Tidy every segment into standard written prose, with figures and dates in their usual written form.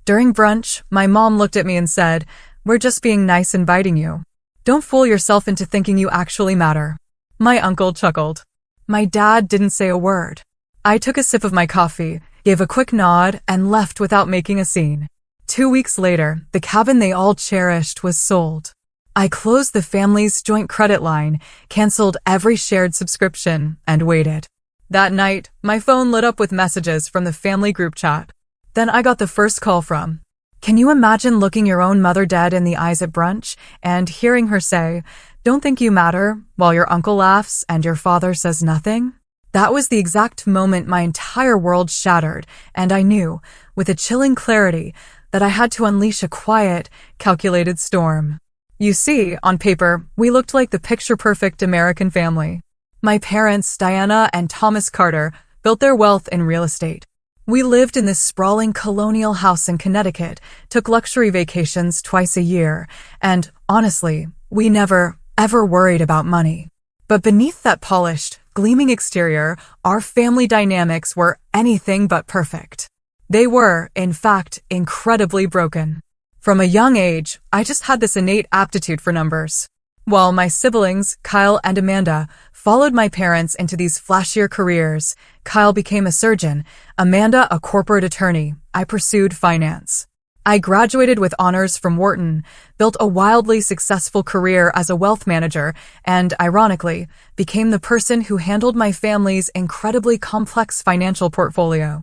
During brunch, my mom looked at me and said, "We're just being nice inviting you. Don't fool yourself into thinking you actually matter." My uncle chuckled. My dad didn't say a word. I took a sip of my coffee, gave a quick nod, and left without making a scene. 2 weeks later, the cabin they all cherished was sold. I closed the family's joint credit line, canceled every shared subscription, and waited. That night, my phone lit up with messages from the family group chat. Then I got the first call from, "Can you imagine looking your own mother dead in the eyes at brunch and hearing her say, 'Don't think you matter,' while your uncle laughs and your father says nothing?" That was the exact moment my entire world shattered, and I knew, with a chilling clarity, that I had to unleash a quiet, calculated storm. You see, on paper, we looked like the picture-perfect American family. My parents, Diana and Thomas Carter, built their wealth in real estate. We lived in this sprawling colonial house in Connecticut, took luxury vacations twice a year, and, honestly, we never, ever worried about money. But beneath that polished, gleaming exterior, our family dynamics were anything but perfect. They were, in fact, incredibly broken. From a young age, I just had this innate aptitude for numbers. While my siblings, Kyle and Amanda, followed my parents into these flashier careers, Kyle became a surgeon, Amanda a corporate attorney, I pursued finance. I graduated with honors from Wharton, built a wildly successful career as a wealth manager, and, ironically, became the person who handled my family's incredibly complex financial portfolio.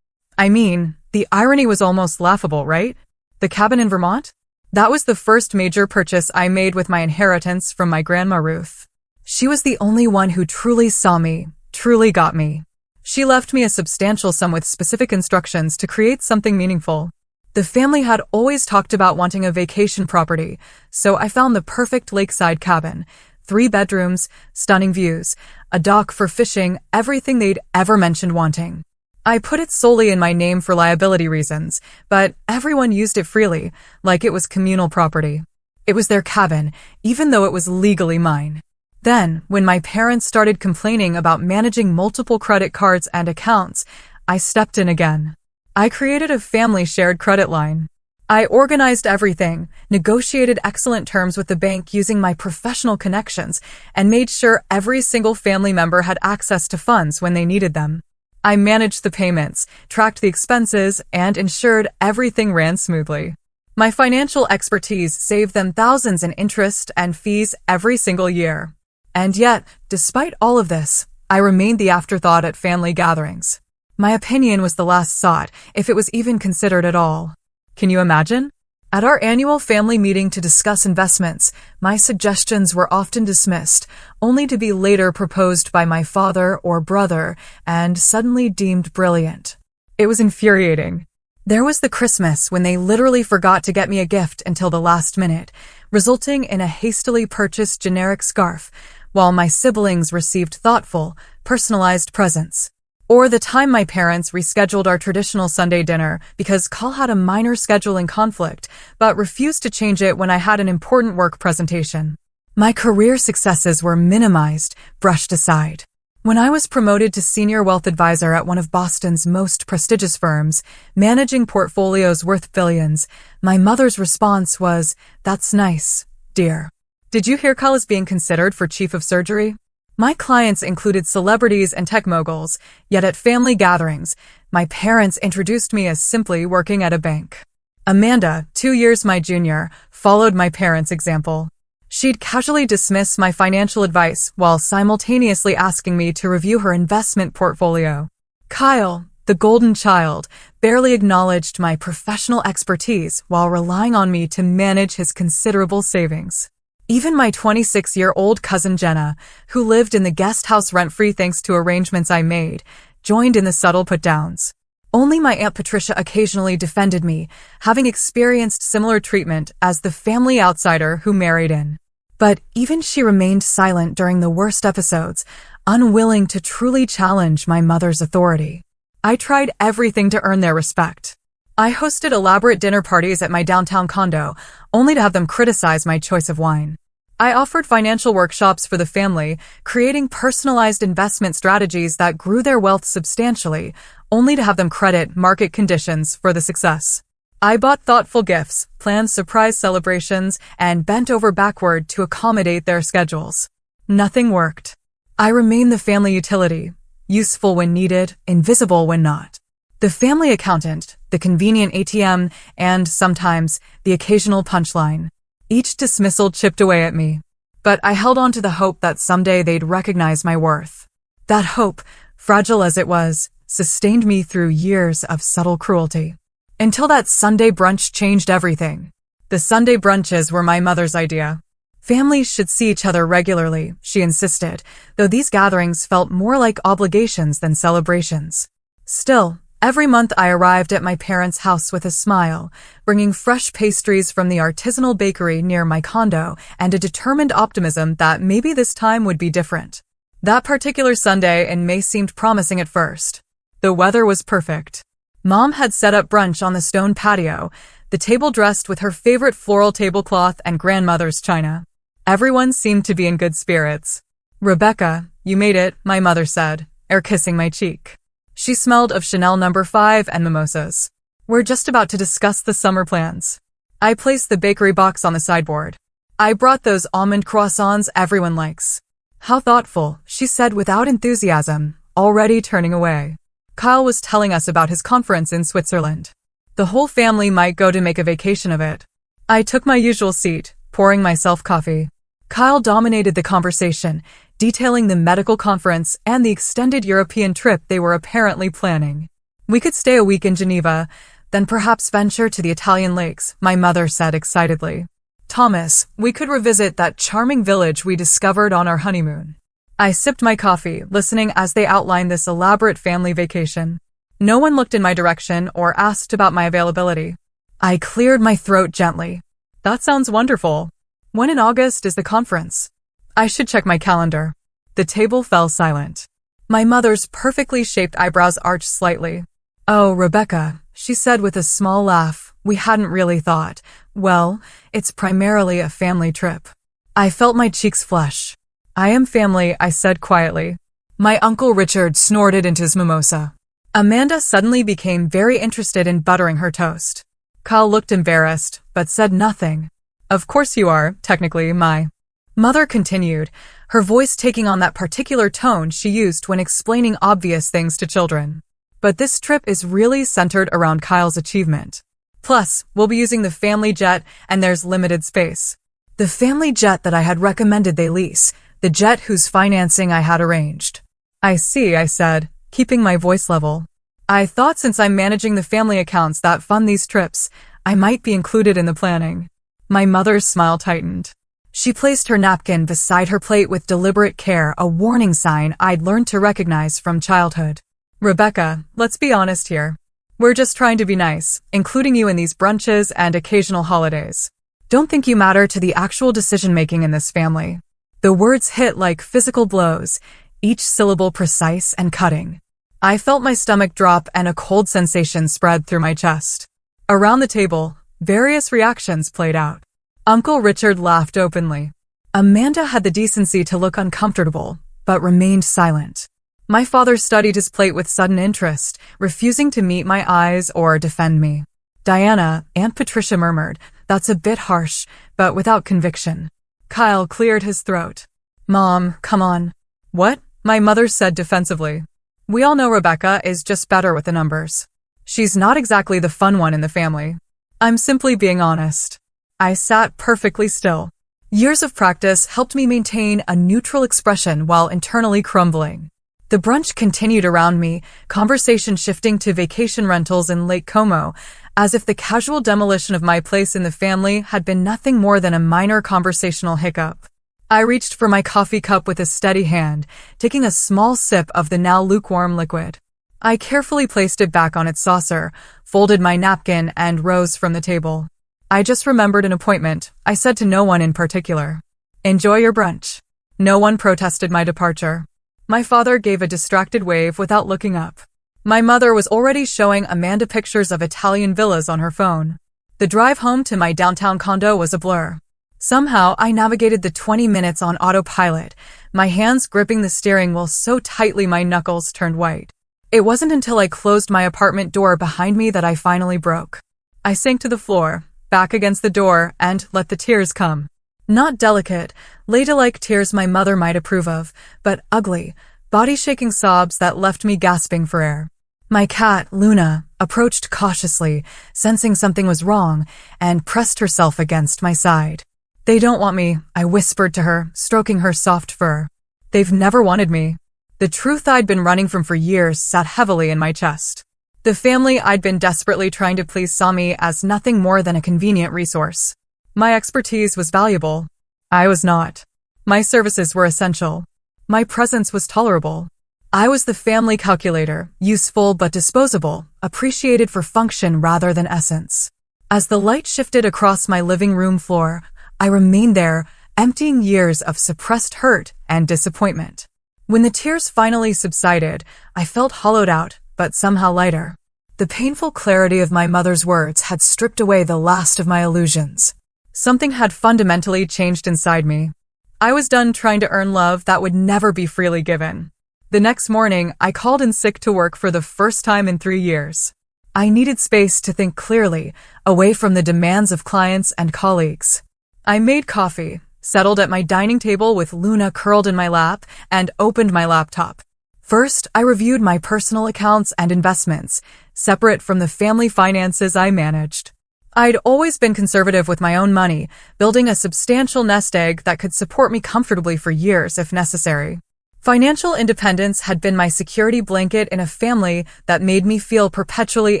I mean, the irony was almost laughable, right? The cabin in Vermont? That was the first major purchase I made with my inheritance from my grandma Ruth. She was the only one who truly saw me, truly got me. She left me a substantial sum with specific instructions to create something meaningful. The family had always talked about wanting a vacation property, so I found the perfect lakeside cabin. 3 bedrooms, stunning views, a dock for fishing, everything they'd ever mentioned wanting. I put it solely in my name for liability reasons, but everyone used it freely, like it was communal property. It was their cabin, even though it was legally mine. Then, when my parents started complaining about managing multiple credit cards and accounts, I stepped in again. I created a family shared credit line. I organized everything, negotiated excellent terms with the bank using my professional connections, and made sure every single family member had access to funds when they needed them. I managed the payments, tracked the expenses, and ensured everything ran smoothly. My financial expertise saved them thousands in interest and fees every single year. And yet, despite all of this, I remained the afterthought at family gatherings. My opinion was the last sought, if it was even considered at all. Can you imagine? At our annual family meeting to discuss investments, my suggestions were often dismissed, only to be later proposed by my father or brother and suddenly deemed brilliant. It was infuriating. There was the Christmas when they literally forgot to get me a gift until the last minute, resulting in a hastily purchased generic scarf, while my siblings received thoughtful, personalized presents. Or the time my parents rescheduled our traditional Sunday dinner because Carl had a minor scheduling conflict, but refused to change it when I had an important work presentation. My career successes were minimized, brushed aside. When I was promoted to senior wealth advisor at one of Boston's most prestigious firms, managing portfolios worth billions, my mother's response was, "That's nice, dear. Did you hear Carl is being considered for chief of surgery?" My clients included celebrities and tech moguls, yet at family gatherings, my parents introduced me as simply working at a bank. Amanda, 2 years my junior, followed my parents' example. She'd casually dismiss my financial advice while simultaneously asking me to review her investment portfolio. Kyle, the golden child, barely acknowledged my professional expertise while relying on me to manage his considerable savings. Even my 26-year-old cousin Jenna, who lived in the guest house rent-free thanks to arrangements I made, joined in the subtle put-downs. Only my Aunt Patricia occasionally defended me, having experienced similar treatment as the family outsider who married in. But even she remained silent during the worst episodes, unwilling to truly challenge my mother's authority. I tried everything to earn their respect. I hosted elaborate dinner parties at my downtown condo, only to have them criticize my choice of wine. I offered financial workshops for the family, creating personalized investment strategies that grew their wealth substantially, only to have them credit market conditions for the success. I bought thoughtful gifts, planned surprise celebrations, and bent over backward to accommodate their schedules. Nothing worked. I remained the family utility, useful when needed, invisible when not. The family accountant, the convenient ATM, and, sometimes, the occasional punchline. Each dismissal chipped away at me. But I held on to the hope that someday they'd recognize my worth. That hope, fragile as it was, sustained me through years of subtle cruelty. Until that Sunday brunch changed everything. The Sunday brunches were my mother's idea. Families should see each other regularly, she insisted, though these gatherings felt more like obligations than celebrations. Still, every month I arrived at my parents' house with a smile, bringing fresh pastries from the artisanal bakery near my condo and a determined optimism that maybe this time would be different. That particular Sunday in May seemed promising at first. The weather was perfect. Mom had set up brunch on the stone patio, the table dressed with her favorite floral tablecloth and grandmother's china. Everyone seemed to be in good spirits. "Rebecca, you made it," my mother said, kissing my cheek. She smelled of Chanel No. 5 and mimosas. "We're just about to discuss the summer plans." I placed the bakery box on the sideboard. "I brought those almond croissants everyone likes." "How thoughtful," she said without enthusiasm, already turning away. Kyle was telling us about his conference in Switzerland. The whole family might go to make a vacation of it. I took my usual seat, pouring myself coffee. Kyle dominated the conversation, detailing the medical conference and the extended European trip they were apparently planning. "We could stay a week in Geneva, then perhaps venture to the Italian lakes," my mother said excitedly. "Thomas, we could revisit that charming village we discovered on our honeymoon." I sipped my coffee, listening as they outlined this elaborate family vacation. No one looked in my direction or asked about my availability. I cleared my throat gently. "That sounds wonderful. When in August is the conference?" "I should check my calendar." The table fell silent. My mother's perfectly shaped eyebrows arched slightly. "Oh, Rebecca," she said with a small laugh, "we hadn't really thought. Well, it's primarily a family trip." I felt my cheeks flush. "I am family," I said quietly. My Uncle Richard snorted into his mimosa. Amanda suddenly became very interested in buttering her toast. Kyle looked embarrassed, but said nothing. "Of course you are, technically, my mother continued, her voice taking on that particular tone she used when explaining obvious things to children. "But this trip is really centered around Kyle's achievement. Plus, we'll be using the family jet and there's limited space." The family jet that I had recommended they lease, the jet whose financing I had arranged. "I see," I said, keeping my voice level. "I thought since I'm managing the family accounts that fund these trips, I might be included in the planning." My mother's smile tightened. She placed her napkin beside her plate with deliberate care, a warning sign I'd learned to recognize from childhood. "Rebecca, let's be honest here. We're just trying to be nice, including you in these brunches and occasional holidays. Don't think you matter to the actual decision-making in this family." The words hit like physical blows, each syllable precise and cutting. I felt my stomach drop and a cold sensation spread through my chest. Around the table, various reactions played out. Uncle Richard laughed openly. Amanda had the decency to look uncomfortable, but remained silent. My father studied his plate with sudden interest, refusing to meet my eyes or defend me. Diana, Aunt Patricia murmured, "That's a bit harsh," but without conviction. Kyle cleared his throat. "Mom, come on." "What?" my mother said defensively. "We all know Rebecca is just better with the numbers. She's not exactly the fun one in the family. I'm simply being honest." I sat perfectly still. Years of practice helped me maintain a neutral expression while internally crumbling. The brunch continued around me, conversation shifting to vacation rentals in Lake Como, as if the casual demolition of my place in the family had been nothing more than a minor conversational hiccup. I reached for my coffee cup with a steady hand, taking a small sip of the now lukewarm liquid. I carefully placed it back on its saucer, folded my napkin, and rose from the table. "I just remembered an appointment," I said to no one in particular. "Enjoy your brunch." No one protested my departure. My father gave a distracted wave without looking up. My mother was already showing Amanda pictures of Italian villas on her phone. The drive home to my downtown condo was a blur. Somehow, I navigated the 20 minutes on autopilot, my hands gripping the steering wheel so tightly my knuckles turned white. It wasn't until I closed my apartment door behind me that I finally broke. I sank to the floor, back against the door, and let the tears come. Not delicate, ladylike tears my mother might approve of, but ugly, body-shaking sobs that left me gasping for air. My cat, Luna, approached cautiously, sensing something was wrong, and pressed herself against my side. "They don't want me," I whispered to her, stroking her soft fur. "They've never wanted me." The truth I'd been running from for years sat heavily in my chest. The family I'd been desperately trying to please saw me as nothing more than a convenient resource. My expertise was valuable. I was not. My services were essential. My presence was tolerable. I was the family calculator, useful but disposable, appreciated for function rather than essence. As the light shifted across my living room floor, I remained there, emptying years of suppressed hurt and disappointment. When the tears finally subsided, I felt hollowed out, but somehow lighter. The painful clarity of my mother's words had stripped away the last of my illusions. Something had fundamentally changed inside me. I was done trying to earn love that would never be freely given. The next morning, I called in sick to work for the first time in 3 years. I needed space to think clearly, away from the demands of clients and colleagues. I made coffee, settled at my dining table with Luna curled in my lap, and opened my laptop. First, I reviewed my personal accounts and investments, separate from the family finances I managed. I'd always been conservative with my own money, building a substantial nest egg that could support me comfortably for years if necessary. Financial independence had been my security blanket in a family that made me feel perpetually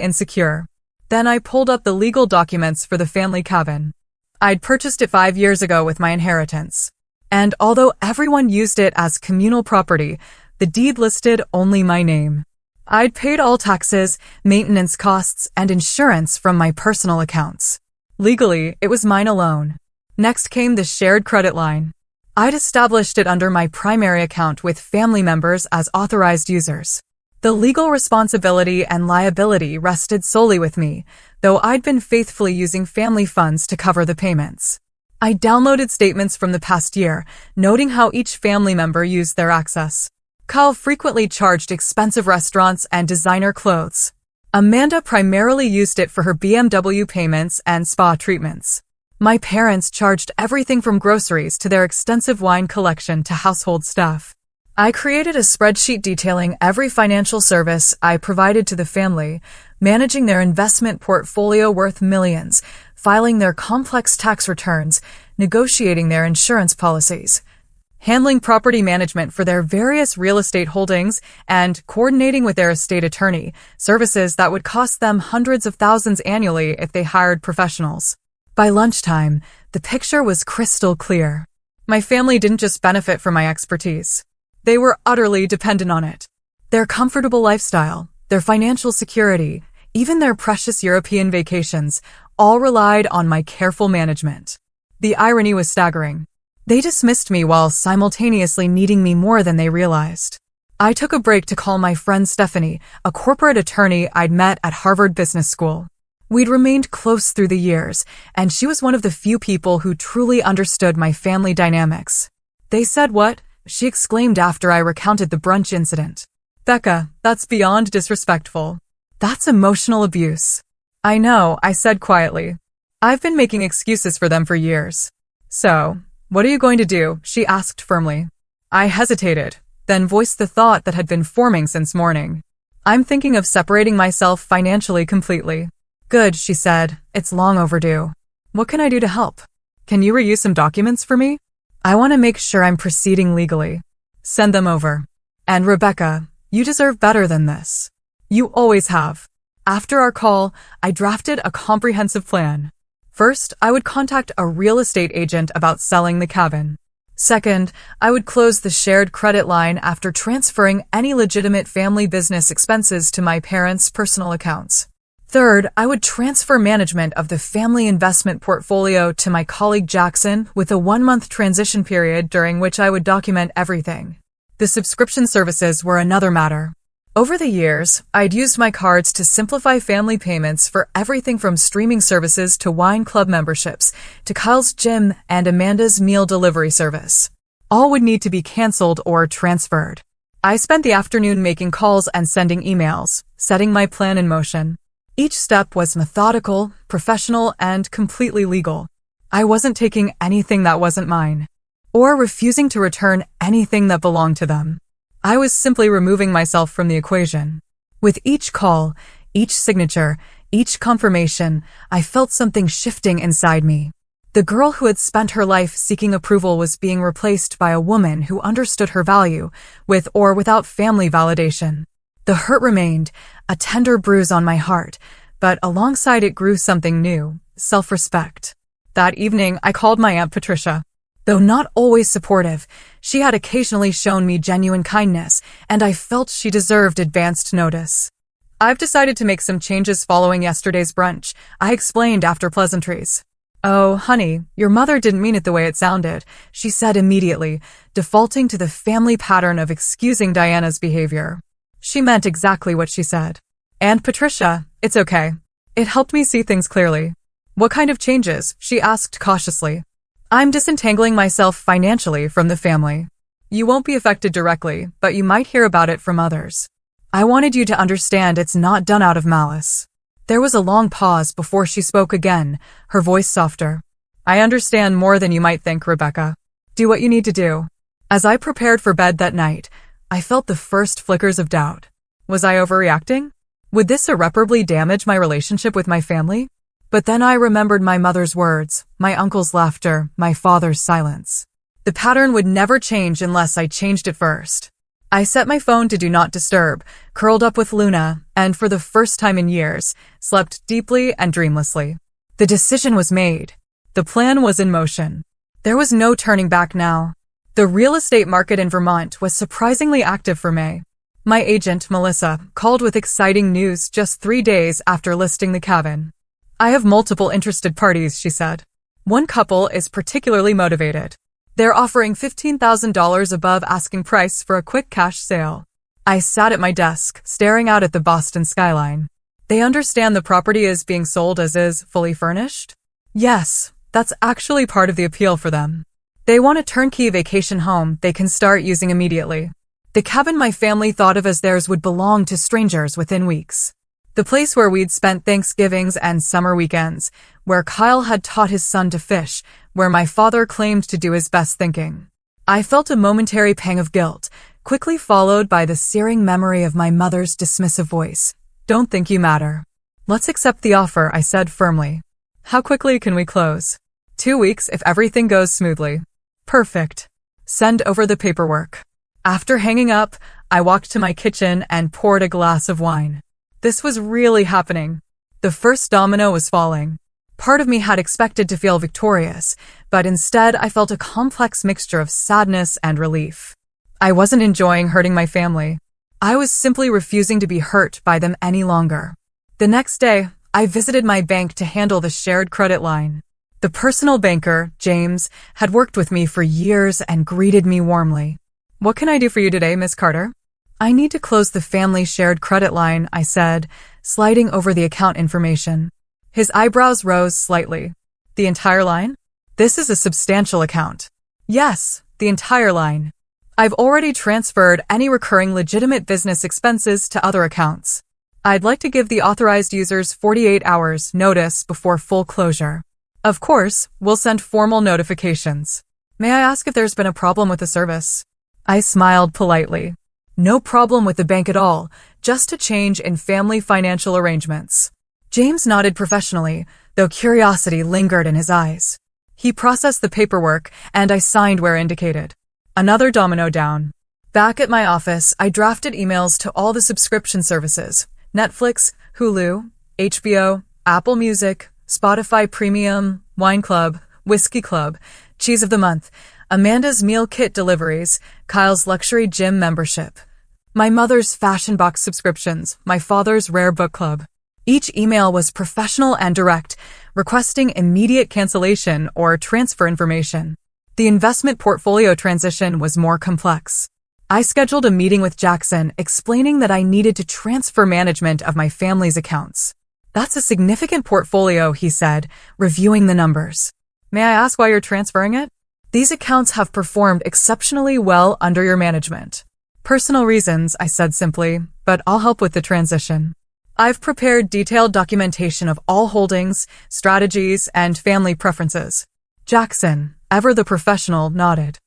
insecure. Then I pulled up the legal documents for the family cabin. I'd purchased it 5 years ago with my inheritance. And although everyone used it as communal property, the deed listed only my name. I'd paid all taxes, maintenance costs, and insurance from my personal accounts. Legally, it was mine alone. Next came the shared credit line. I'd established it under my primary account with family members as authorized users. The legal responsibility and liability rested solely with me, though I'd been faithfully using family funds to cover the payments. I downloaded statements from the past year, noting how each family member used their access. Kyle frequently charged expensive restaurants and designer clothes. Amanda primarily used it for her BMW payments and spa treatments. My parents charged everything from groceries to their extensive wine collection to household stuff. I created a spreadsheet detailing every financial service I provided to the family, managing their investment portfolio worth millions, filing their complex tax returns, negotiating their insurance policies, handling property management for their various real estate holdings, and coordinating with their estate attorney, services that would cost them hundreds of thousands annually if they hired professionals. By lunchtime, the picture was crystal clear. My family didn't just benefit from my expertise. They were utterly dependent on it. Their comfortable lifestyle, their financial security, even their precious European vacations, all relied on my careful management. The irony was staggering. They dismissed me while simultaneously needing me more than they realized. I took a break to call my friend Stephanie, a corporate attorney I'd met at Harvard Business School. We'd remained close through the years, and she was one of the few people who truly understood my family dynamics. "They said what?" she exclaimed after I recounted the brunch incident. "Becca, that's beyond disrespectful. That's emotional abuse." "I know," I said quietly. "I've been making excuses for them for years." "So, what are you going to do?" she asked firmly. I hesitated, then voiced the thought that had been forming since morning. "I'm thinking of separating myself financially completely." "Good," she said. "It's long overdue. What can I do to help? Can you reuse some documents for me? I want to make sure I'm proceeding legally." "Send them over. And Rebecca, you deserve better than this. You always have." After our call, I drafted a comprehensive plan. First, I would contact a real estate agent about selling the cabin. Second, I would close the shared credit line after transferring any legitimate family business expenses to my parents' personal accounts. Third, I would transfer management of the family investment portfolio to my colleague Jackson with a 1-month transition period during which I would document everything. The subscription services were another matter. Over the years, I'd used my cards to simplify family payments for everything from streaming services to wine club memberships to Kyle's gym and Amanda's meal delivery service. All would need to be canceled or transferred. I spent the afternoon making calls and sending emails, setting my plan in motion. Each step was methodical, professional, and completely legal. I wasn't taking anything that wasn't mine, or refusing to return anything that belonged to them. I was simply removing myself from the equation. With each call, each signature, each confirmation, I felt something shifting inside me. The girl who had spent her life seeking approval was being replaced by a woman who understood her value, with or without family validation. The hurt remained, a tender bruise on my heart, but alongside it grew something new, self-respect. That evening, I called my Aunt Patricia. Though not always supportive, she had occasionally shown me genuine kindness, and I felt she deserved advanced notice. "I've decided to make some changes following yesterday's brunch," I explained after pleasantries. "Oh, honey, your mother didn't mean it the way it sounded," she said immediately, defaulting to the family pattern of excusing Diana's behavior. She meant exactly what she said. "Aunt Patricia, it's okay. It helped me see things clearly." "What kind of changes?" she asked cautiously. "I'm disentangling myself financially from the family. You won't be affected directly, but you might hear about it from others. I wanted you to understand it's not done out of malice." There was a long pause before she spoke again, her voice softer. "I understand more than you might think, Rebecca. Do what you need to do." As I prepared for bed that night, I felt the first flickers of doubt. Was I overreacting? Would this irreparably damage my relationship with my family? But then I remembered my mother's words, my uncle's laughter, my father's silence. The pattern would never change unless I changed it first. I set my phone to Do Not Disturb, curled up with Luna, and for the first time in years, slept deeply and dreamlessly. The decision was made. The plan was in motion. There was no turning back now. The real estate market in Vermont was surprisingly active for May. My agent, Melissa, called with exciting news just 3 days after listing the cabin. "I have multiple interested parties," she said. "One couple is particularly motivated. They're offering $15,000 above asking price for a quick cash sale." I sat at my desk, staring out at the Boston skyline. "They understand the property is being sold as is, fully furnished?" "Yes, that's actually part of the appeal for them. They want a turnkey vacation home they can start using immediately. The cabin my family thought of as theirs would belong to strangers within weeks. The place where we'd spent Thanksgivings and summer weekends, where Kyle had taught his son to fish, where my father claimed to do his best thinking." I felt a momentary pang of guilt, quickly followed by the searing memory of my mother's dismissive voice. "Don't think you matter." "Let's accept the offer," I said firmly. "How quickly can we close?" 2 weeks if everything goes smoothly." "Perfect. Send over the paperwork." After hanging up, I walked to my kitchen and poured a glass of wine. This was really happening. The first domino was falling. Part of me had expected to feel victorious, but instead I felt a complex mixture of sadness and relief. I wasn't enjoying hurting my family. I was simply refusing to be hurt by them any longer. The next day, I visited my bank to handle the shared credit line. The personal banker, James, had worked with me for years and greeted me warmly. "What can I do for you today, Miss Carter?" "I need to close the family shared credit line," I said, sliding over the account information. His eyebrows rose slightly. "The entire line? This is a substantial account." "Yes, the entire line. I've already transferred any recurring legitimate business expenses to other accounts. I'd like to give the authorized users 48 hours notice before full closure. Of course, we'll send formal notifications. May I ask if there's been a problem with the service?" I smiled politely. No problem with the bank at all, just a change in family financial arrangements. James nodded professionally, though curiosity lingered in his eyes. He processed the paperwork, and I signed where indicated. Another domino down. Back at my office, I drafted emails to all the subscription services: Netflix, Hulu, HBO, Apple Music, Spotify Premium, Wine Club, Whiskey Club, Cheese of the Month, Amanda's meal kit deliveries, Kyle's luxury gym membership, my mother's fashion box subscriptions, my father's rare book club. Each email was professional and direct, requesting immediate cancellation or transfer information. The investment portfolio transition was more complex. I scheduled a meeting with Jackson, explaining that I needed to transfer management of my family's accounts. "That's a significant portfolio," he said, reviewing the numbers. "May I ask why you're transferring it?" "These accounts have performed exceptionally well under your management." "Personal reasons," I said simply, "but I'll help with the transition." I've prepared detailed documentation of all holdings, strategies, and family preferences. Jackson, ever the professional, nodded.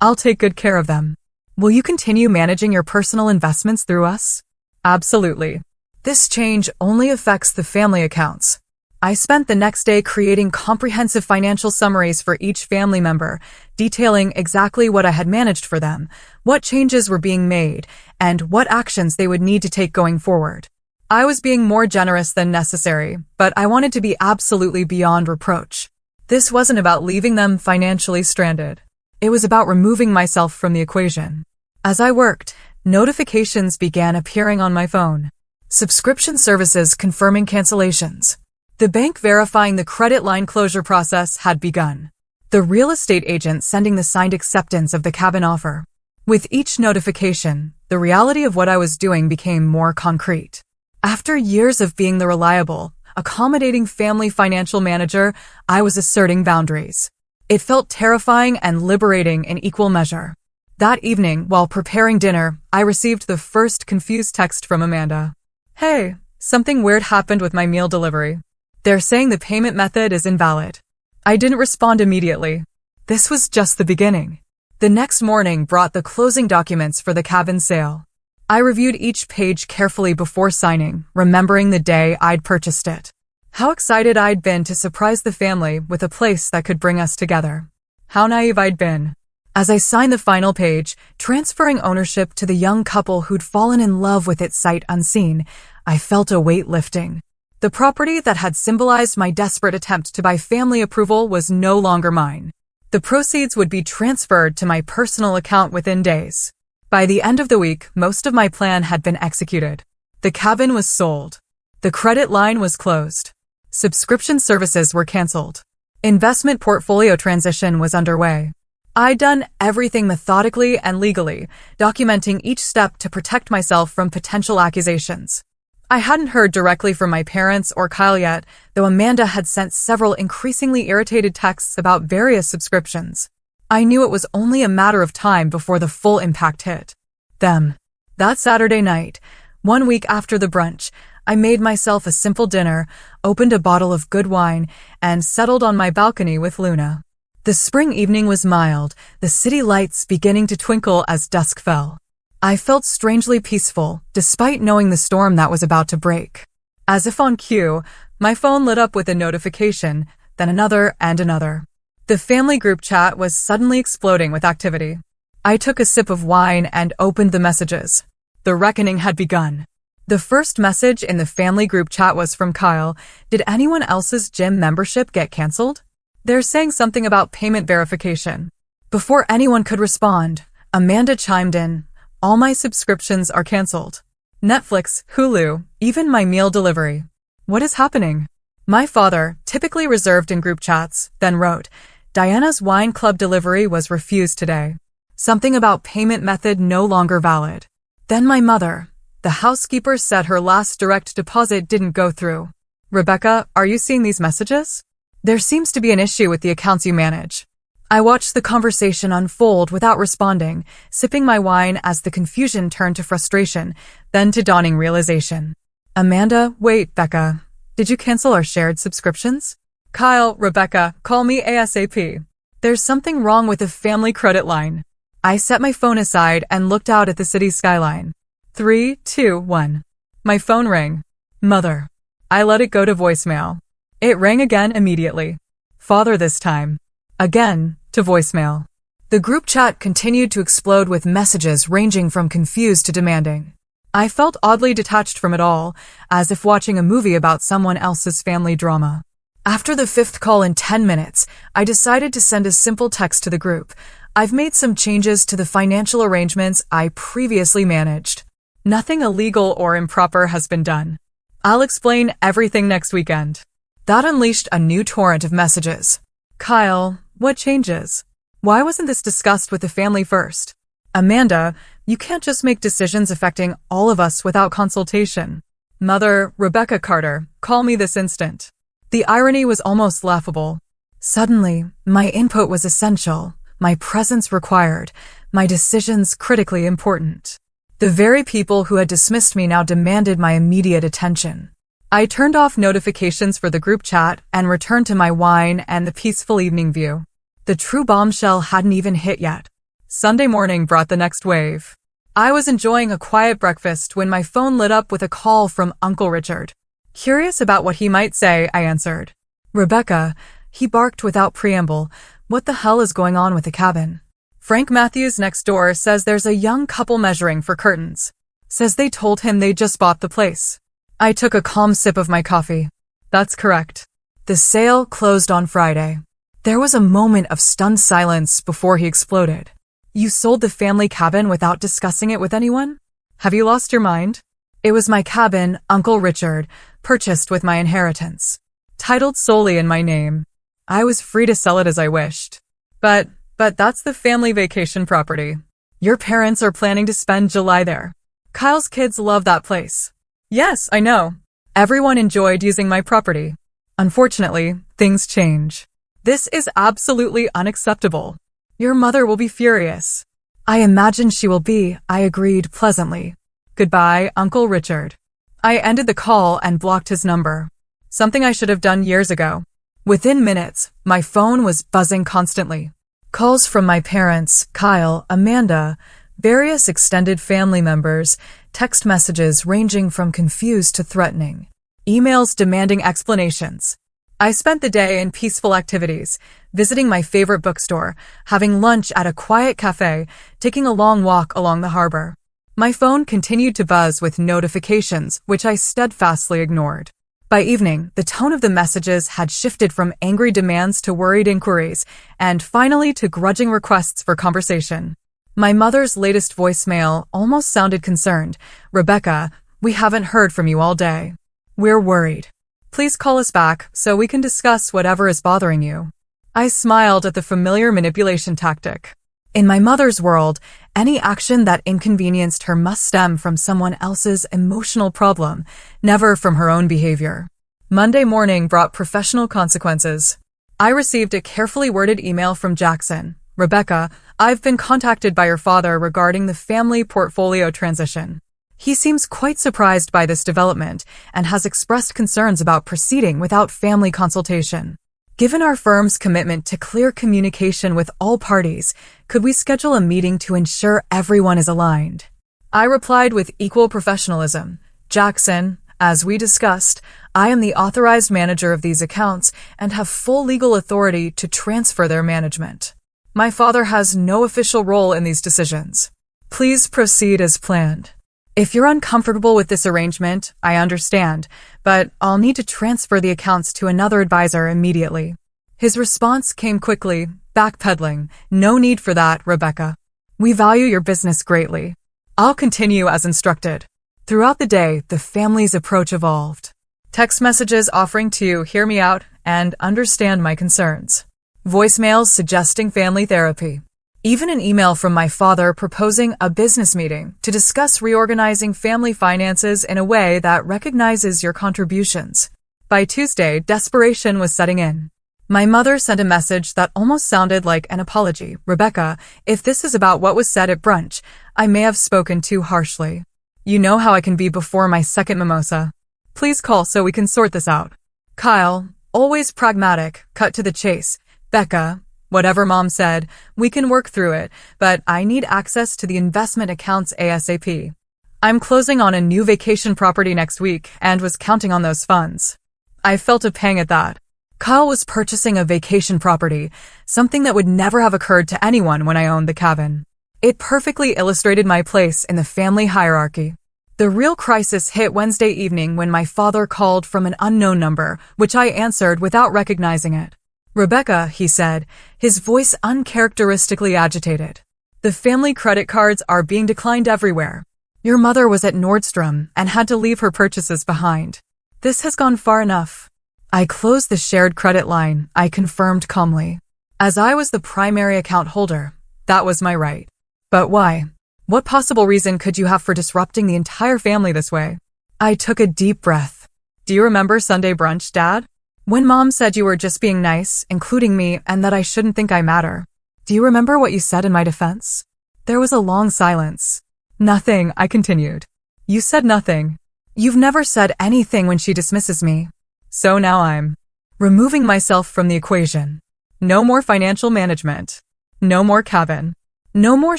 I'll take good care of them. Will you continue managing your personal investments through us? Absolutely. This change only affects the family accounts. I spent the next day creating comprehensive financial summaries for each family member, detailing exactly what I had managed for them, what changes were being made, and what actions they would need to take going forward. I was being more generous than necessary, but I wanted to be absolutely beyond reproach. This wasn't about leaving them financially stranded. It was about removing myself from the equation. As I worked, notifications began appearing on my phone. Subscription services confirming cancellations. The bank verifying the credit line closure process had begun. The real estate agent sending the signed acceptance of the cabin offer. With each notification, the reality of what I was doing became more concrete. After years of being the reliable, accommodating family financial manager, I was asserting boundaries. It felt terrifying and liberating in equal measure. That evening, while preparing dinner, I received the first confused text from Amanda. Hey, something weird happened with my meal delivery. They're saying the payment method is invalid. I didn't respond immediately. This was just the beginning. The next morning brought the closing documents for the cabin sale. I reviewed each page carefully before signing, remembering the day I'd purchased it. How excited I'd been to surprise the family with a place that could bring us together. How naive I'd been. As I signed the final page, transferring ownership to the young couple who'd fallen in love with it sight unseen, I felt a weight lifting. The property that had symbolized my desperate attempt to buy family approval was no longer mine. The proceeds would be transferred to my personal account within days. By the end of the week, most of my plan had been executed. The cabin was sold. The credit line was closed. Subscription services were canceled. Investment portfolio transition was underway. I'd done everything methodically and legally, documenting each step to protect myself from potential accusations. I hadn't heard directly from my parents or Kyle yet, though Amanda had sent several increasingly irritated texts about various subscriptions. I knew it was only a matter of time before the full impact hit. Them. That Saturday night, 1 week after the brunch, I made myself a simple dinner, opened a bottle of good wine, and settled on my balcony with Luna. The spring evening was mild, the city lights beginning to twinkle as dusk fell. I felt strangely peaceful, despite knowing the storm that was about to break. As if on cue, my phone lit up with a notification, then another and another. The family group chat was suddenly exploding with activity. I took a sip of wine and opened the messages. The reckoning had begun. The first message in the family group chat was from Kyle. Did anyone else's gym membership get canceled? They're saying something about payment verification. Before anyone could respond, Amanda chimed in. All my subscriptions are canceled. Netflix, Hulu, even my meal delivery. What is happening? My father, typically reserved in group chats, then wrote, Diana's wine club delivery was refused today. Something about payment method no longer valid. Then my mother. The housekeeper said her last direct deposit didn't go through. Rebecca, are you seeing these messages? There seems to be an issue with the accounts you manage. I watched the conversation unfold without responding, sipping my wine as the confusion turned to frustration, then to dawning realization. Amanda, wait, Becca. Did you cancel our shared subscriptions? Kyle, Rebecca, call me ASAP. There's something wrong with the family credit line. I set my phone aside and looked out at the city skyline. 3, 2, 1. My phone rang. Mother. I let it go to voicemail. It rang again immediately. Father this time. Again, to voicemail. The group chat continued to explode with messages ranging from confused to demanding. I felt oddly detached from it all, as if watching a movie about someone else's family drama. After the 5th call in 10 minutes, I decided to send a simple text to the group. I've made some changes to the financial arrangements I previously managed. Nothing illegal or improper has been done. I'll explain everything next weekend. That unleashed a new torrent of messages. Kyle, what changes? Why wasn't this discussed with the family first? Amanda, you can't just make decisions affecting all of us without consultation. Mother, Rebecca Carter, call me this instant. The irony was almost laughable. Suddenly, my input was essential, my presence required, my decisions critically important. The very people who had dismissed me now demanded my immediate attention. I turned off notifications for the group chat and returned to my wine and the peaceful evening view. The true bombshell hadn't even hit yet. Sunday morning brought the next wave. I was enjoying a quiet breakfast when my phone lit up with a call from Uncle Richard. Curious about what he might say, I answered. Rebecca, he barked without preamble, what the hell is going on with the cabin? Frank Matthews next door says there's a young couple measuring for curtains. Says they told him they just bought the place. I took a calm sip of my coffee. That's correct. The sale closed on Friday. There was a moment of stunned silence before he exploded. You sold the family cabin without discussing it with anyone? Have you lost your mind? It was my cabin, Uncle Richard, purchased with my inheritance. Titled solely in my name. I was free to sell it as I wished. But that's the family vacation property. Your parents are planning to spend July there. Kyle's kids love that place. Yes, I know. Everyone enjoyed using my property. Unfortunately, things change. This is absolutely unacceptable. Your mother will be furious. I imagine she will be, I agreed pleasantly. Goodbye, Uncle Richard. I ended the call and blocked his number. Something I should have done years ago. Within minutes, my phone was buzzing constantly. Calls from my parents, Kyle, Amanda, various extended family members, text messages ranging from confused to threatening, emails demanding explanations. I spent the day in peaceful activities, visiting my favorite bookstore, having lunch at a quiet cafe, taking a long walk along the harbor. My phone continued to buzz with notifications, which I steadfastly ignored. By evening, the tone of the messages had shifted from angry demands to worried inquiries, and finally to grudging requests for conversation. My mother's latest voicemail almost sounded concerned. Rebecca, we haven't heard from you all day. We're worried. Please call us back so we can discuss whatever is bothering you. I smiled at the familiar manipulation tactic. In my mother's world, any action that inconvenienced her must stem from someone else's emotional problem, never from her own behavior. Monday morning brought professional consequences. I received a carefully worded email from Jackson. Rebecca, I've been contacted by your father regarding the family portfolio transition. He seems quite surprised by this development and has expressed concerns about proceeding without family consultation. Given our firm's commitment to clear communication with all parties, could we schedule a meeting to ensure everyone is aligned? I replied with equal professionalism. Jackson, as we discussed, I am the authorized manager of these accounts and have full legal authority to transfer their management. My father has no official role in these decisions. Please proceed as planned. If you're uncomfortable with this arrangement, I understand, but I'll need to transfer the accounts to another advisor immediately. His response came quickly, backpedaling. No need for that, Rebecca. We value your business greatly. I'll continue as instructed. Throughout the day, the family's approach evolved. Text messages offering to hear me out and understand my concerns. Voicemails suggesting family therapy. Even an email from my father proposing a business meeting to discuss reorganizing family finances in a way that recognizes your contributions. By Tuesday, desperation was setting in. My mother sent a message that almost sounded like an apology. Rebecca, if this is about what was said at brunch, I may have spoken too harshly. You know how I can be before my second mimosa. Please call so we can sort this out. Kyle, always pragmatic, cut to the chase. Becca, whatever Mom said, we can work through it, but I need access to the investment accounts ASAP. I'm closing on a new vacation property next week and was counting on those funds. I felt a pang at that. Kyle was purchasing a vacation property, something that would never have occurred to anyone when I owned the cabin. It perfectly illustrated my place in the family hierarchy. The real crisis hit Wednesday evening when my father called from an unknown number, which I answered without recognizing it. Rebecca, he said, his voice uncharacteristically agitated. The family credit cards are being declined everywhere. Your mother was at Nordstrom and had to leave her purchases behind. This has gone far enough. I closed the shared credit line, I confirmed calmly. As I was the primary account holder, that was my right. But why? What possible reason could you have for disrupting the entire family this way? I took a deep breath. Do you remember Sunday brunch, Dad? When Mom said you were just being nice, including me, and that I shouldn't think I matter. Do you remember what you said in my defense? There was a long silence. Nothing, I continued. You said nothing. You've never said anything when she dismisses me. So now I'm removing myself from the equation. No more financial management. No more cabin. No more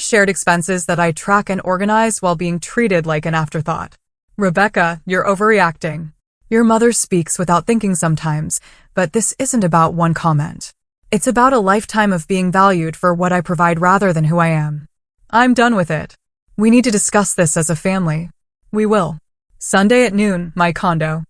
shared expenses that I track and organize while being treated like an afterthought. Rebecca, you're overreacting. Your mother speaks without thinking sometimes, but this isn't about one comment. It's about a lifetime of being valued for what I provide rather than who I am. I'm done with it. We need to discuss this as a family. We will. Sunday at noon, my condo.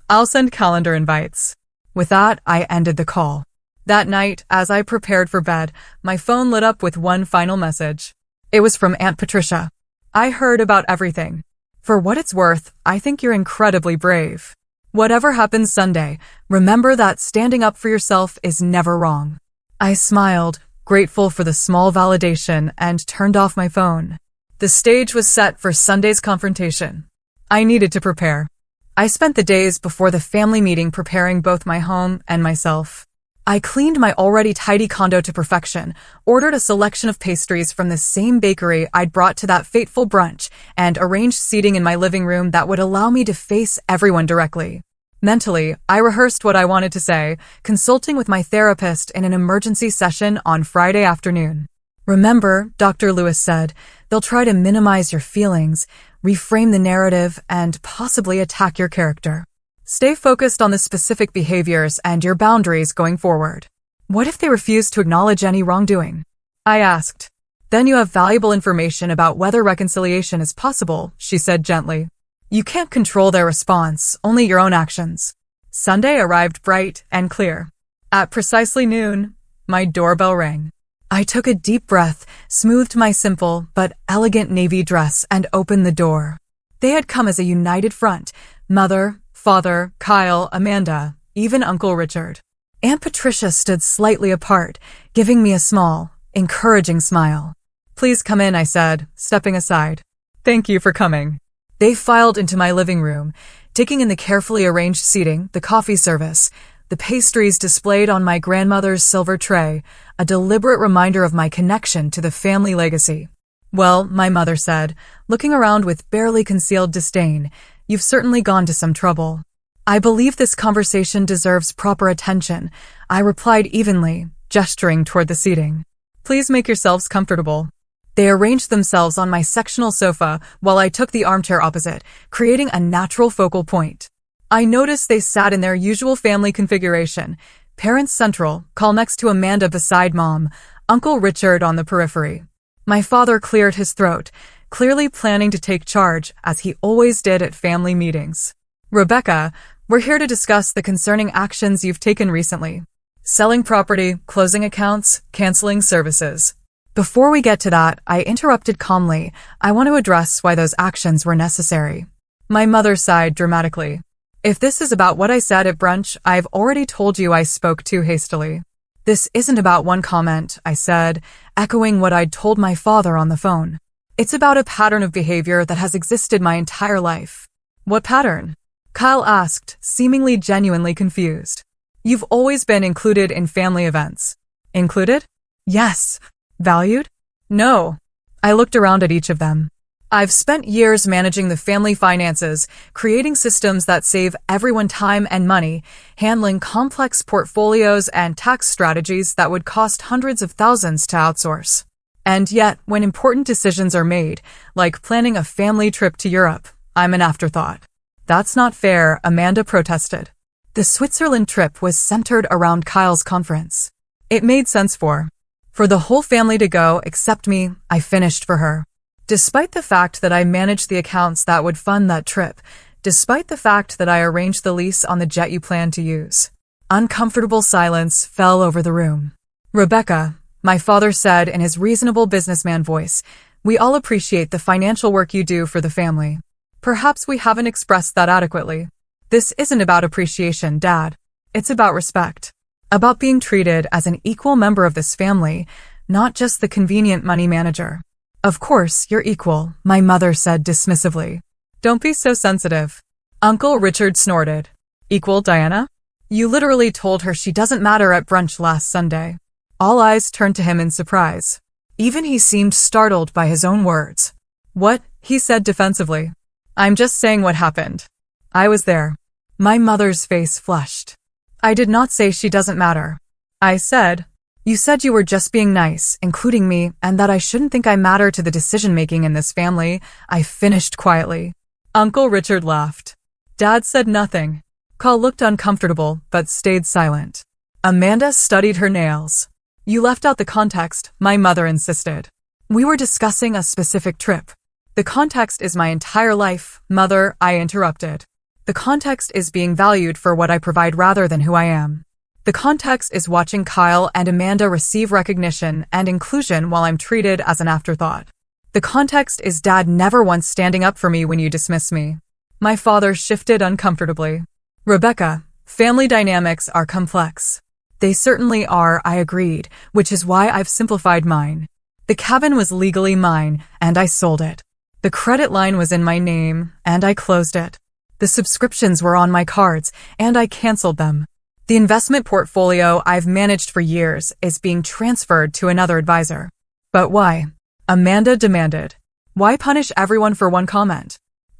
I'll send calendar invites. With that, I ended the call. That night, as I prepared for bed, my phone lit up with one final message. It was from Aunt Patricia. I heard about everything. For what it's worth, I think you're incredibly brave. Whatever happens Sunday, remember that standing up for yourself is never wrong. I smiled, grateful for the small validation, and turned off my phone. The stage was set for Sunday's confrontation. I needed to prepare. I spent the days before the family meeting preparing both my home and myself. I cleaned my already tidy condo to perfection, ordered a selection of pastries from the same bakery I'd brought to that fateful brunch, and arranged seating in my living room that would allow me to face everyone directly. Mentally, I rehearsed what I wanted to say, consulting with my therapist in an emergency session on Friday afternoon. Remember, Dr. Lewis said, they'll try to minimize your feelings, reframe the narrative, and possibly attack your character. Stay focused on the specific behaviors and your boundaries going forward. What if they refuse to acknowledge any wrongdoing? I asked. Then you have valuable information about whether reconciliation is possible, she said gently. You can't control their response, only your own actions. Sunday arrived bright and clear. At precisely noon, my doorbell rang. I took a deep breath, smoothed my simple but elegant navy dress, and opened the door. They had come as a united front, mother, father, Kyle, Amanda, even Uncle Richard. Aunt Patricia stood slightly apart, giving me a small, encouraging smile. Please come in, I said, stepping aside. Thank you for coming. They filed into my living room, taking in the carefully arranged seating, the coffee service, the pastries displayed on my grandmother's silver tray, a deliberate reminder of my connection to the family legacy. Well, my mother said, looking around with barely concealed disdain, you've certainly gone to some trouble. I believe this conversation deserves proper attention, I replied evenly, gesturing toward the seating. Please make yourselves comfortable. They arranged themselves on my sectional sofa while I took the armchair opposite, creating a natural focal point. I noticed they sat in their usual family configuration, parents central, Kyle next to Amanda beside Mom, Uncle Richard on the periphery. My father cleared his throat, clearly planning to take charge, as he always did at family meetings. Rebecca, we're here to discuss the concerning actions you've taken recently. Selling property, closing accounts, canceling services. Before we get to that, I interrupted calmly. I want to address why those actions were necessary. My mother sighed dramatically. If this is about what I said at brunch, I've already told you I spoke too hastily. This isn't about one comment, I said, echoing what I'd told my father on the phone. It's about a pattern of behavior that has existed my entire life. What pattern? Kyle asked, seemingly genuinely confused. You've always been included in family events. Included? Yes. Valued? No. I looked around at each of them. I've spent years managing the family finances, creating systems that save everyone time and money, handling complex portfolios and tax strategies that would cost hundreds of thousands to outsource. And yet, when important decisions are made, like planning a family trip to Europe, I'm an afterthought. That's not fair, Amanda protested. The Switzerland trip was centered around Kyle's conference. It made sense for the whole family to go except me. I finished for her. Despite the fact that I managed the accounts that would fund that trip, despite the fact that I arranged the lease on the jet you planned to use. Uncomfortable silence fell over the room. Rebecca, my father said in his reasonable businessman voice, we all appreciate the financial work you do for the family. Perhaps we haven't expressed that adequately. This isn't about appreciation, Dad. It's about respect. About being treated as an equal member of this family, not just the convenient money manager. Of course, you're equal, my mother said dismissively. Don't be so sensitive. Uncle Richard snorted. Equal, Diana? You literally told her she doesn't matter at brunch last Sunday. All eyes turned to him in surprise. Even he seemed startled by his own words. What? he said defensively. I'm just saying what happened. I was there. My mother's face flushed. I did not say she doesn't matter. I said, you said you were just being nice, including me, and that I shouldn't think I matter to the decision-making in this family. I finished quietly. Uncle Richard laughed. Dad said nothing. Kyle looked uncomfortable, but stayed silent. Amanda studied her nails. You left out the context, my mother insisted. We were discussing a specific trip. The context is my entire life, Mother, I interrupted. The context is being valued for what I provide rather than who I am. The context is watching Kyle and Amanda receive recognition and inclusion while I'm treated as an afterthought. The context is Dad never once standing up for me when you dismiss me. My father shifted uncomfortably. Rebecca, family dynamics are complex. They certainly are, I agreed, which is why I've simplified mine. The cabin was legally mine, and I sold it. The credit line was in my name, and I closed it. The subscriptions were on my cards, and I canceled them. The investment portfolio I've managed for years is being transferred to another advisor. But why? Amanda demanded. Why punish everyone for one comment?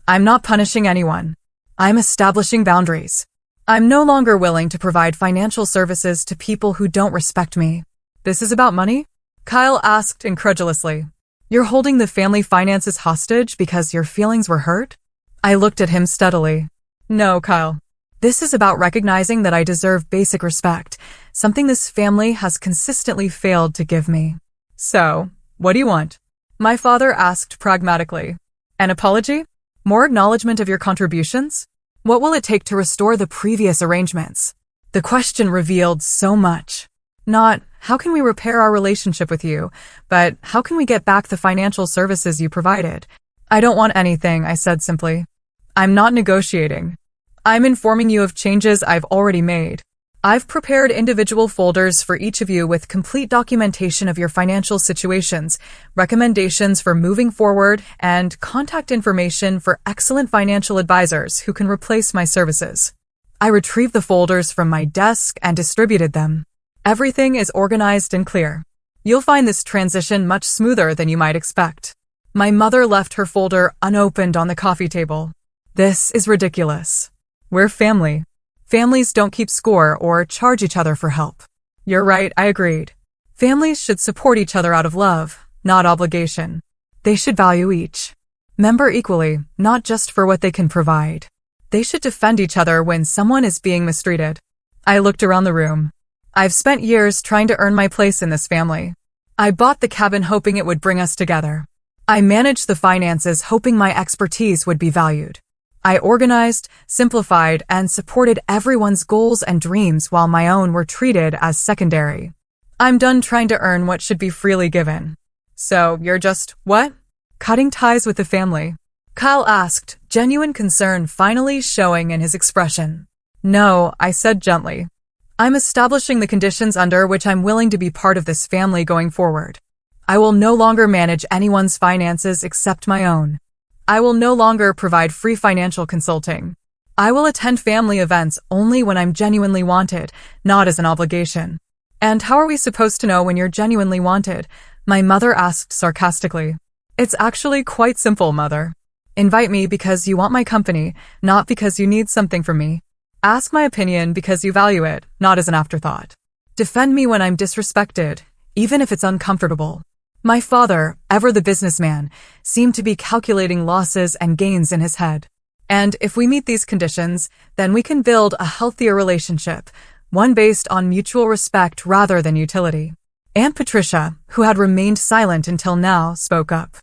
I'm not punishing anyone. I'm establishing boundaries. I'm no longer willing to provide financial services to people who don't respect me. This is about money? Kyle asked incredulously. You're holding the family finances hostage because your feelings were hurt? I looked at him steadily. No, Kyle. This is about recognizing that I deserve basic respect, something this family has consistently failed to give me. So, what do you want? My father asked pragmatically. An apology? More acknowledgement of your contributions? What will it take to restore the previous arrangements? The question revealed so much. Not, how can we repair our relationship with you, but how can we get back the financial services you provided? I don't want anything, I said simply. I'm not negotiating. I'm informing you of changes I've already made. I've prepared individual folders for each of you with complete documentation of your financial situations, recommendations for moving forward, and contact information for excellent financial advisors who can replace my services. I retrieved the folders from my desk and distributed them. Everything is organized and clear. You'll find this transition much smoother than you might expect. My mother left her folder unopened on the coffee table. This is ridiculous. We're family. Families don't keep score or charge each other for help. You're right, I agreed. Families should support each other out of love, not obligation. They should value each member equally, not just for what they can provide. They should defend each other when someone is being mistreated. I looked around the room. I've spent years trying to earn my place in this family. I bought the cabin hoping it would bring us together. I managed the finances hoping my expertise would be valued. I organized, simplified, and supported everyone's goals and dreams while my own were treated as secondary. I'm done trying to earn what should be freely given. So, you're just, what? Cutting ties with the family? Kyle asked, genuine concern finally showing in his expression. No, I said gently. I'm establishing the conditions under which I'm willing to be part of this family going forward. I will no longer manage anyone's finances except my own. I will no longer provide free financial consulting. I will attend family events only when I'm genuinely wanted, not as an obligation. And how are we supposed to know when you're genuinely wanted? My mother asked sarcastically. It's actually quite simple, Mother. Invite me because you want my company, not because you need something from me. Ask my opinion because you value it, not as an afterthought. Defend me when I'm disrespected, even if it's uncomfortable. My father, ever the businessman, seemed to be calculating losses and gains in his head. And if we meet these conditions, then we can build a healthier relationship, one based on mutual respect rather than utility. Aunt Patricia, who had remained silent until now, spoke up.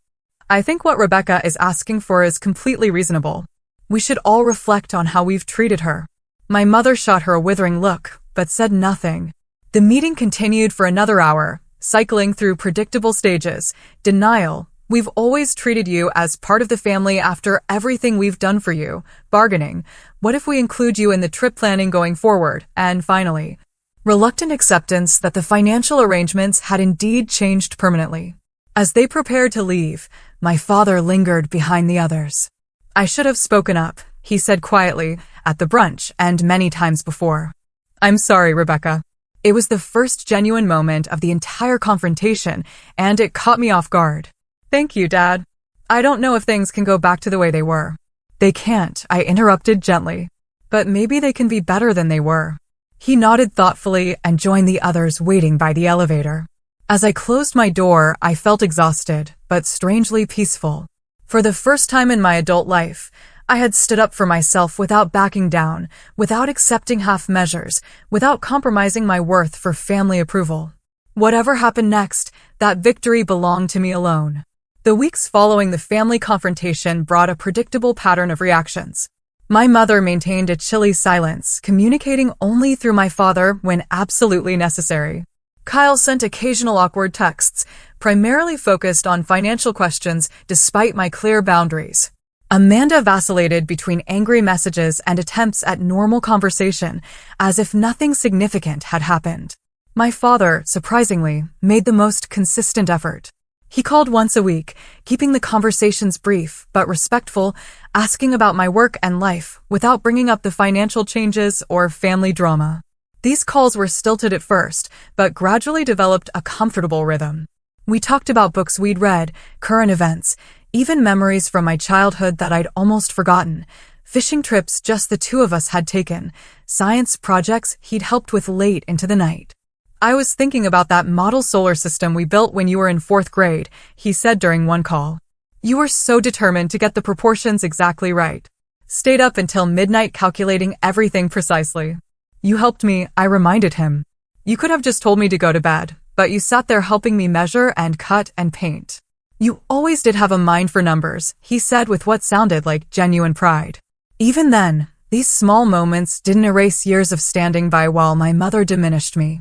I think what Rebecca is asking for is completely reasonable. We should all reflect on how we've treated her. My mother shot her a withering look, but said nothing. The meeting continued for another hour, cycling through predictable stages. Denial. We've always treated you as part of the family after everything we've done for you. Bargaining. What if we include you in the trip planning going forward? And finally, reluctant acceptance that the financial arrangements had indeed changed permanently. As they prepared to leave, my father lingered behind the others. I should have spoken up, he said quietly, at the brunch and many times before. I'm sorry, Rebecca. It was the first genuine moment of the entire confrontation, and it caught me off guard. Thank you, Dad. I don't know if things can go back to the way they were. They can't, I interrupted gently. But maybe they can be better than they were. He nodded thoughtfully and joined the others waiting by the elevator. As I closed my door, I felt exhausted, but strangely peaceful. For the first time in my adult life, I had stood up for myself without backing down, without accepting half measures, without compromising my worth for family approval. Whatever happened next, that victory belonged to me alone. The weeks following the family confrontation brought a predictable pattern of reactions. My mother maintained a chilly silence, communicating only through my father when absolutely necessary. Kyle sent occasional awkward texts, primarily focused on financial questions despite my clear boundaries. Amanda vacillated between angry messages and attempts at normal conversation, as if nothing significant had happened. My father, surprisingly, made the most consistent effort. He called once a week, keeping the conversations brief but respectful, asking about my work and life without bringing up the financial changes or family drama. These calls were stilted at first, but gradually developed a comfortable rhythm. We talked about books we'd read, current events, even memories from my childhood that I'd almost forgotten, fishing trips just the two of us had taken, science projects he'd helped with late into the night. I was thinking about that model solar system we built when you were in 4th grade, he said during one call. You were so determined to get the proportions exactly right. Stayed up until midnight calculating everything precisely. You helped me, I reminded him. You could have just told me to go to bed, but you sat there helping me measure and cut and paint. You always did have a mind for numbers, he said with what sounded like genuine pride. Even then, these small moments didn't erase years of standing by while my mother diminished me.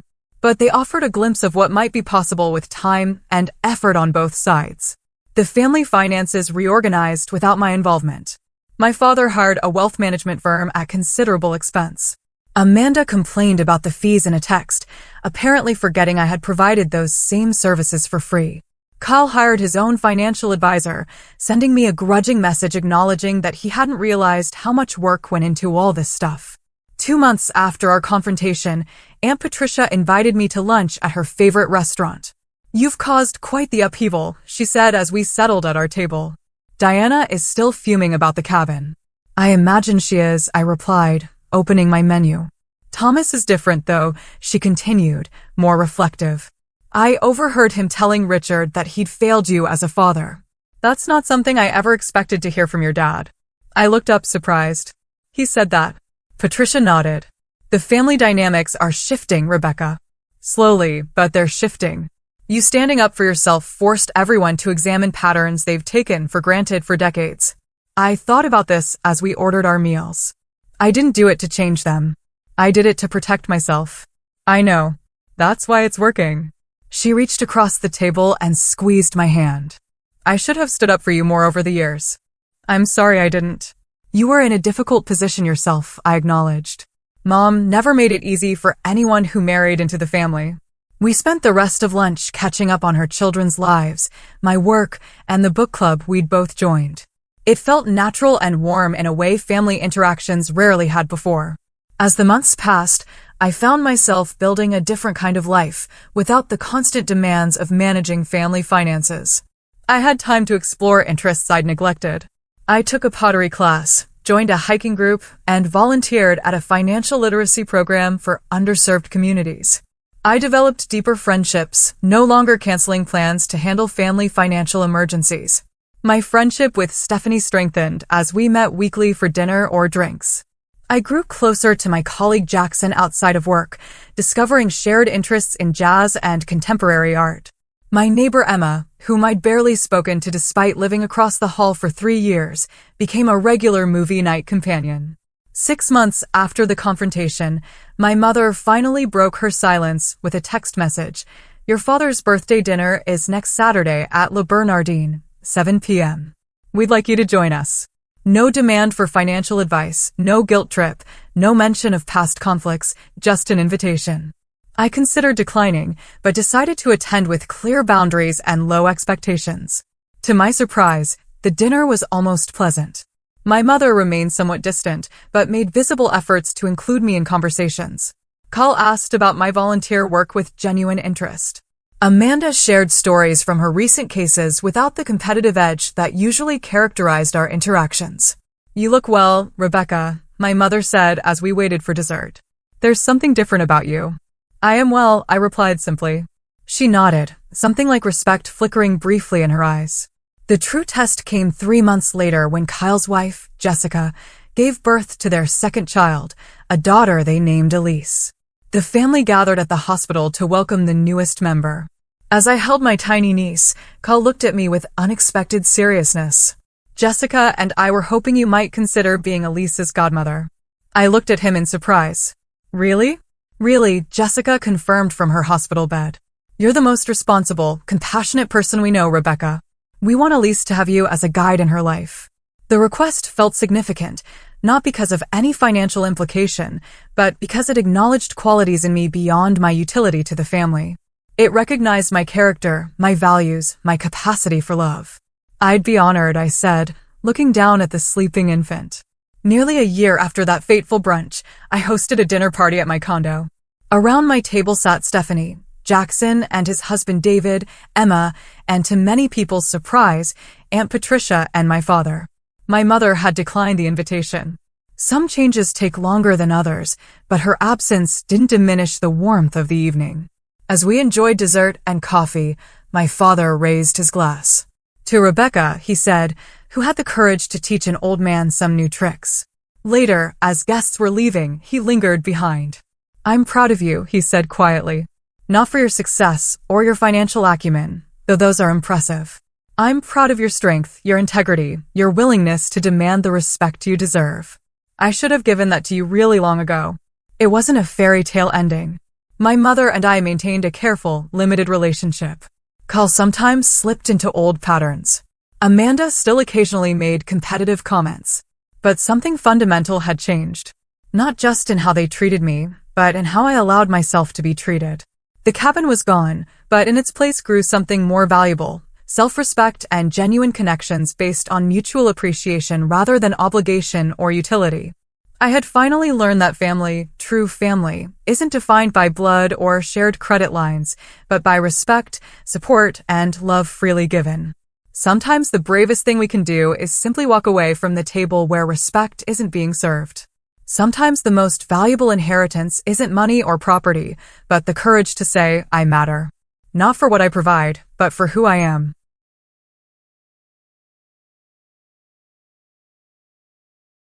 But they offered a glimpse of what might be possible with time and effort on both sides. The family finances reorganized without my involvement. My father hired a wealth management firm at considerable expense. Amanda complained about the fees in a text, apparently forgetting I had provided those same services for free. Kyle hired his own financial advisor, sending me a grudging message acknowledging that he hadn't realized how much work went into all this stuff. 2 months after our confrontation, Aunt Patricia invited me to lunch at her favorite restaurant. You've caused quite the upheaval, she said as we settled at our table. Diana is still fuming about the cabin. I imagine she is, I replied, opening my menu. Thomas is different though, she continued, more reflective. I overheard him telling Richard that he'd failed you as a father. That's not something I ever expected to hear from your dad. I looked up surprised. He said that. Patricia nodded. The family dynamics are shifting, Rebecca. Slowly, but they're shifting. You standing up for yourself forced everyone to examine patterns they've taken for granted for decades. I thought about this as we ordered our meals. I didn't do it to change them. I did it to protect myself. I know. That's why it's working. She reached across the table and squeezed my hand. I should have stood up for you more over the years. I'm sorry I didn't. You were in a difficult position yourself, I acknowledged. Mom never made it easy for anyone who married into the family. We spent the rest of lunch catching up on her children's lives, my work, and the book club we'd both joined. It felt natural and warm in a way family interactions rarely had before. As the months passed, I found myself building a different kind of life without the constant demands of managing family finances. I had time to explore interests I'd neglected. I took a pottery class, joined a hiking group, and volunteered at a financial literacy program for underserved communities. I developed deeper friendships, no longer canceling plans to handle family financial emergencies. My friendship with Stephanie strengthened as we met weekly for dinner or drinks. I grew closer to my colleague Jackson outside of work, discovering shared interests in jazz and contemporary art. My neighbor Emma, whom I'd barely spoken to despite living across the hall for 3 years, became a regular movie night companion. 6 months after the confrontation, my mother finally broke her silence with a text message. Your father's birthday dinner is next Saturday at Le Bernardin, 7 p.m. We'd like you to join us. No demand for financial advice, no guilt trip, no mention of past conflicts, just an invitation. I considered declining, but decided to attend with clear boundaries and low expectations. To my surprise, the dinner was almost pleasant. My mother remained somewhat distant, but made visible efforts to include me in conversations. Kyle asked about my volunteer work with genuine interest. Amanda shared stories from her recent cases without the competitive edge that usually characterized our interactions. "You look well, Rebecca," my mother said as we waited for dessert. "There's something different about you." "I am well," I replied simply. She nodded, something like respect flickering briefly in her eyes. The true test came 3 months later when Kyle's wife, Jessica, gave birth to their second child, a daughter they named Elise. The family gathered at the hospital to welcome the newest member. As I held my tiny niece, Kyle looked at me with unexpected seriousness. "Jessica and I were hoping you might consider being Elise's godmother." I looked at him in surprise. "Really?" "Really," Jessica confirmed from her hospital bed. "You're the most responsible, compassionate person we know, Rebecca. We want Elise to have you as a guide in her life." The request felt significant, not because of any financial implication, but because it acknowledged qualities in me beyond my utility to the family. It recognized my character, my values, my capacity for love. "I'd be honored," I said, looking down at the sleeping infant. Nearly a year after that fateful brunch, I hosted a dinner party at my condo. Around my table sat Stephanie, Jackson and his husband David, Emma, and to many people's surprise, Aunt Patricia and my father. My mother had declined the invitation. Some changes take longer than others, but her absence didn't diminish the warmth of the evening. As we enjoyed dessert and coffee, my father raised his glass. "To Rebecca," he said, who had the courage to teach an old man some new tricks. Later, as guests were leaving, he lingered behind. "I'm proud of you," he said quietly. "Not for your success or your financial acumen, though those are impressive. I'm proud of your strength, your integrity, your willingness to demand the respect you deserve. I should have given that to you really long ago." It wasn't a fairy tale ending. My mother and I maintained a careful, limited relationship. Kyle sometimes slipped into old patterns. Amanda still occasionally made competitive comments. But something fundamental had changed. Not just in how they treated me, but in how I allowed myself to be treated. The cabin was gone, but in its place grew something more valuable: self-respect and genuine connections based on mutual appreciation rather than obligation or utility. I had finally learned that family, true family, isn't defined by blood or shared credit lines, but by respect, support, and love freely given. Sometimes the bravest thing we can do is simply walk away from the table where respect isn't being served. Sometimes the most valuable inheritance isn't money or property, but the courage to say, "I matter." Not for what I provide, but for who I am.